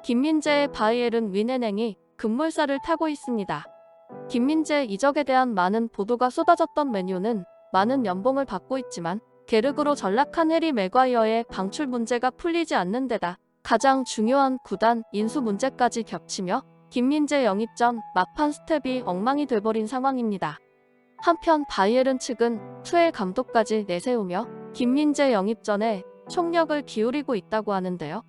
김민재의 바이에른 뮌헨행이 급물살을 타고 있습니다. 김민재 이적에 대한 많은 보도가 쏟아졌던 맨유는 많은 연봉을 받고 있지만 계륵으로 전락한 해리 맥과이어의 방출 문제가 풀리지 않는 데다 가장 중요한 구단 인수 문제까지 겹치며 김민재 영입 전 막판 스텝이 엉망이 돼버린 상황입니다. 한편 바이에른 측은 투엘 감독까지 내세우며 김민재 영입 전에 총력을 기울이고 있다고 하는데요.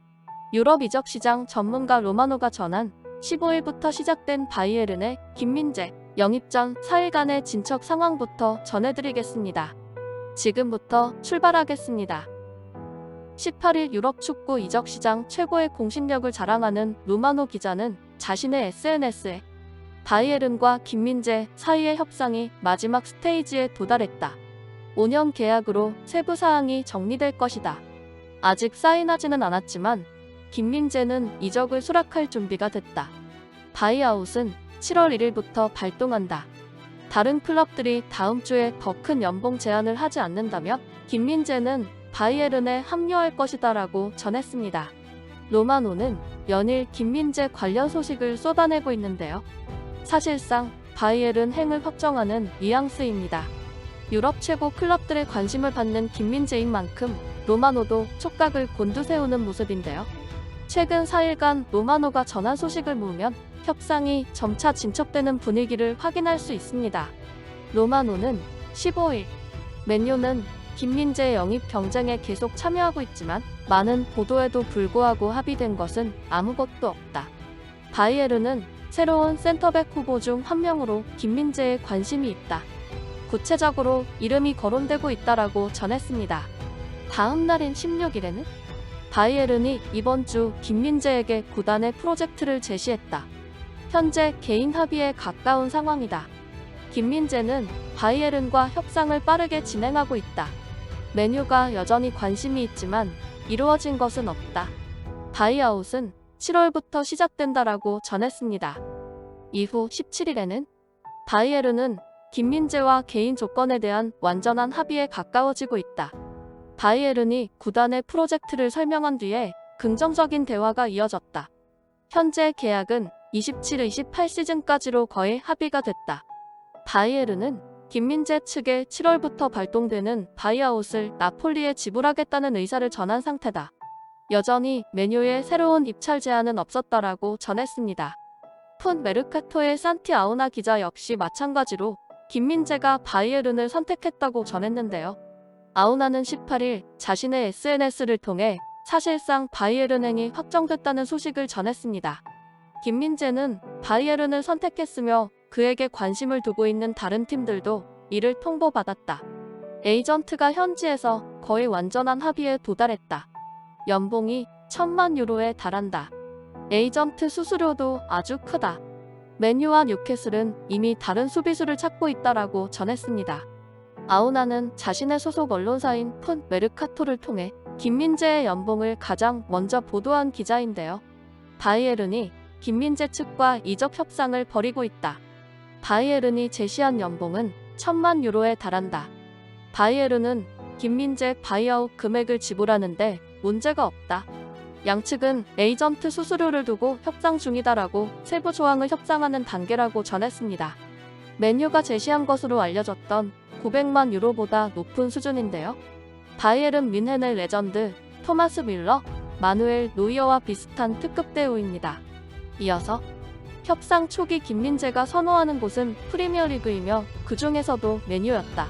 유럽 이적 시장 전문가 로마노가 전한 15일부터 시작된 바이에른의 김민재 영입 전 4일간의 진척 상황부터 전해드리겠습니다. 지금부터 출발하겠습니다. 18일 유럽 축구 이적 시장 최고의 공신력을 자랑하는 로마노 기자는 자신의 SNS에 바이에른과 김민재 사이의 협상이 마지막 스테이지에 도달했다. 5년 계약으로 세부 사항이 정리될 것이다. 아직 사인하지는 않았지만 김민재는 이적을 수락할 준비가 됐다. 바이아웃은 7월 1일부터 발동한다. 다른 클럽들이 다음 주에 더 큰 연봉 제안을 하지 않는다며 김민재는 바이에른에 합류할 것이다라고 전했습니다. 로마노는 연일 김민재 관련 소식을 쏟아내고 있는데요. 사실상 바이에른 행을 확정하는 뉘앙스입니다. 유럽 최고 클럽들의 관심을 받는 김민재인 만큼 로마노도 촉각을 곤두세우는 모습인데요. 최근 4일간 로마노가 전한 소식을 모으면 협상이 점차 진척되는 분위기를 확인할 수 있습니다. 로마노는 15일 맨유는 김민재 영입 경쟁에 계속 참여하고 있지만 많은 보도에도 불구하고 합의된 것은 아무것도 없다. 바이에른은 새로운 센터백 후보 중 한 명으로 김민재에 관심이 있다. 구체적으로 이름이 거론되고 있다라고 전했습니다. 다음 날인 16일에는 바이에른이 이번 주 김민재에게 구단의 프로젝트를 제시했다. 현재 개인 합의에 가까운 상황이다. 김민재는 바이에른과 협상을 빠르게 진행하고 있다. 맨유가 여전히 관심이 있지만 이루어진 것은 없다. 바이아웃은 7월부터 시작된다라고 전했습니다. 이후 17일에는 바이에른은 김민재와 개인 조건에 대한 완전한 합의에 가까워지고 있다. 바이에른이 구단의 프로젝트를 설명한 뒤에 긍정적인 대화가 이어졌다. 현재 계약은 27-28 시즌까지로 거의 합의가 됐다. 바이에른은 김민재 측에 7월부터 발동되는 바이아웃을 나폴리에 지불하겠다는 의사를 전한 상태다. 여전히 맨유의 새로운 입찰 제안은 없었다라고 전했습니다. 풋 메르카토의 산티 아우나 기자 역시 마찬가지로 김민재가 바이에른을 선택했다고 전했는데요. 아우나는 18일 자신의 SNS를 통해 사실상 바이에른행이 확정됐다는 소식을 전했습니다. 김민재는 바이에른을 선택했으며 그에게 관심을 두고 있는 다른 팀들도 이를 통보받았다. 에이전트가 현지에서 거의 완전한 합의에 도달했다. 연봉이 1,000만 유로에 달한다. 에이전트 수수료도 아주 크다. 맨유와 뉴캐슬은 이미 다른 수비수를 찾고 있다라고 전했습니다. 아우나는 자신의 소속 언론사인 풋 메르카토를 통해 김민재의 연봉을 가장 먼저 보도한 기자인데요. 바이에른이 김민재 측과 이적 협상을 벌이고 있다. 바이에른이 제시한 연봉은 1,000만 유로에 달한다. 바이에른은 김민재 바이아웃 금액을 지불하는데 문제가 없다. 양측은 에이전트 수수료를 두고 협상 중이다라고 세부 조항을 협상하는 단계라고 전했습니다. 맨유가 제시한 것으로 알려졌던 900만 유로보다 높은 수준인데요. 바이에른 뮌헨의 레전드 토마스 밀러, 마누엘 노이어와 비슷한 특급 대우입니다. 이어서 협상 초기 김민재가 선호하는 곳은 프리미어리그이며 그 중에서도 맨유였다.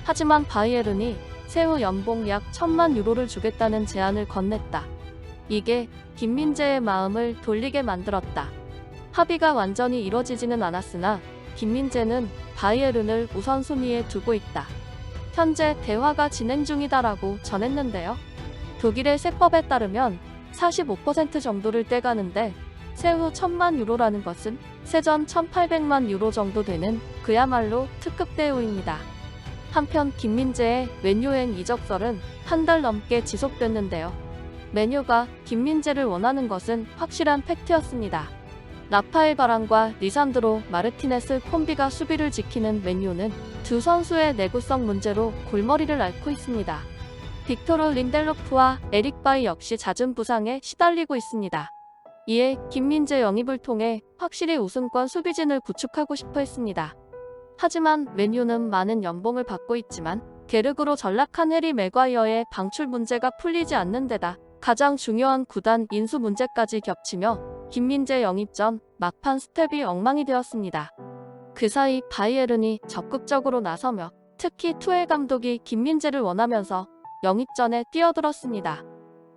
하지만 바이에른이 세후 연봉 약 1,000만 유로를 주겠다는 제안을 건넸다. 이게 김민재의 마음을 돌리게 만들었다. 합의가 완전히 이뤄지지는 않았으나 김민재는 바이에른을 우선순위에 두고 있다. 현재 대화가 진행 중이다라고 전했는데요. 독일의 세법에 따르면 45% 정도를 떼가는데 세후 1,000만 유로라는 것은 세전 1,800만 유로 정도 되는 그야말로 특급 대우입니다. 한편 김민재의 맨유행 이적설은 한 달 넘게 지속됐는데요. 맨유가 김민재를 원하는 것은 확실한 팩트였습니다. 라파엘 바란과 리산드로 마르티네스 콤비가 수비를 지키는 맨유는 두 선수의 내구성 문제로 골머리를 앓고 있습니다. 빅토르 린델로프와 에릭 바이 역시 잦은 부상에 시달리고 있습니다. 이에 김민재 영입을 통해 확실히 우승권 수비진을 구축하고 싶어 했습니다. 하지만 맨유는 많은 연봉을 받고 있지만 계륵으로 전락한 해리 맥과이어의 방출 문제가 풀리지 않는 데다 가장 중요한 구단 인수 문제까지 겹치며 김민재 영입 전 막판 스텝이 엉망이 되었습니다. 그 사이 바이에른이 적극적으로 나서며 특히 투엘 감독이 김민재를 원하면서 영입 전에 뛰어들었습니다.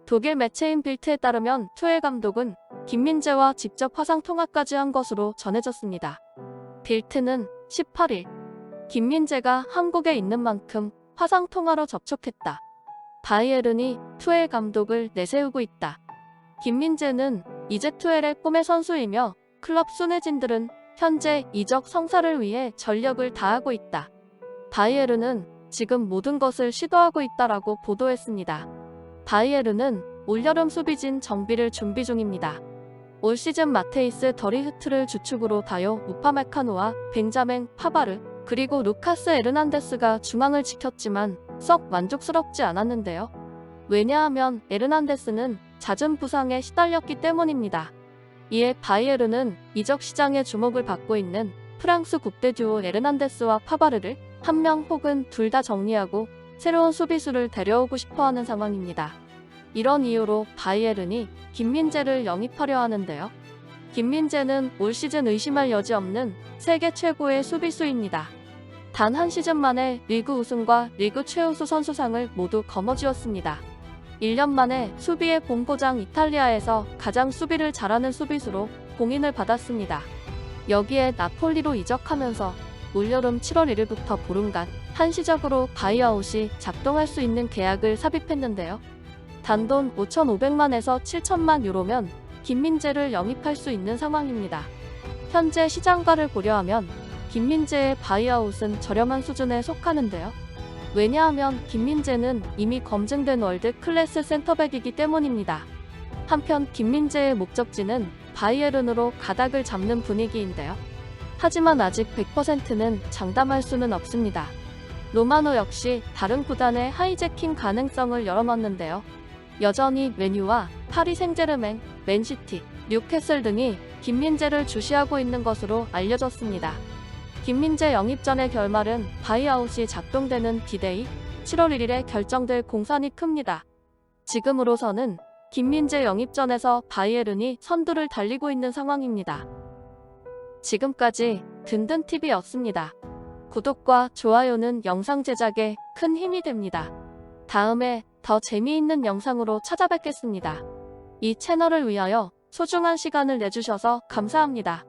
독일 매체인 빌트에 따르면 투엘 감독은 김민재와 직접 화상 통화까지 한 것으로 전해졌습니다. 빌트는 18일 김민재가 한국에 있는 만큼 화상 통화로 접촉했다. 바이에른이 투엘 감독을 내세우고 있다. 김민재는 이제 투엘의 꿈의 선수이며 클럽 수뇌진들은 현재 이적 성사를 위해 전력을 다하고 있다. 바이에른은 지금 모든 것을 시도하고 있다라고 보도했습니다. 바이에른은 올여름 수비진 정비를 준비 중입니다. 올 시즌 마테이스 더리흐트를 주축으로 다요 우파메카노와 벤자멘 파바르 그리고 루카스 에르난데스가 중앙을 지켰지만 썩 만족스럽지 않았는데요. 왜냐하면 에르난데스는 잦은 부상에 시달렸기 때문입니다. 이에 바이에른은 이적 시장에 주목을 받고 있는 프랑스 국대 듀오 에르난데스와 파바르를 한 명 혹은 둘 다 정리하고 새로운 수비수를 데려오고 싶어하는 상황입니다. 이런 이유로 바이에른이 김민재를 영입하려 하는데요. 김민재는 올 시즌 의심할 여지 없는 세계 최고의 수비수입니다. 단 한 시즌 만에 리그 우승과 리그 최우수 선수상을 모두 거머쥐었습니다. 1년 만에 수비의 본고장 이탈리아에서 가장 수비를 잘하는 수비수로 공인을 받았습니다. 여기에 나폴리로 이적하면서 올여름 7월 1일부터 보름간 한시적으로 바이아웃이 작동할 수 있는 계약을 삽입했는데요. 단돈 5,500만에서 7천만 유로면 김민재를 영입할 수 있는 상황입니다. 현재 시장가를 고려하면 김민재의 바이아웃은 저렴한 수준에 속하는데요. 왜냐하면 김민재는 이미 검증된 월드 클래스 센터백이기 때문입니다. 한편 김민재의 목적지는 바이에른으로 가닥을 잡는 분위기인데요. 하지만 아직 100%는 장담할 수는 없습니다. 로마노 역시 다른 구단의 하이제킹 가능성을 열어놨는데요. 여전히 맨유와 파리 생제르맹, 맨시티, 뉴캐슬 등이 김민재를 주시하고 있는 것으로 알려졌습니다. 김민재 영입 전의 결말은 바이아웃이 작동되는 디데이 7월 1일에 결정될 공산이 큽니다. 지금으로서는 김민재 영입 전에서 바이에른이 선두를 달리고 있는 상황입니다. 지금까지 든든TV였습니다. 구독과 좋아요는 영상 제작에 큰 힘이 됩니다. 다음에 더 재미있는 영상으로 찾아뵙겠습니다. 이 채널을 위하여 소중한 시간을 내주셔서 감사합니다.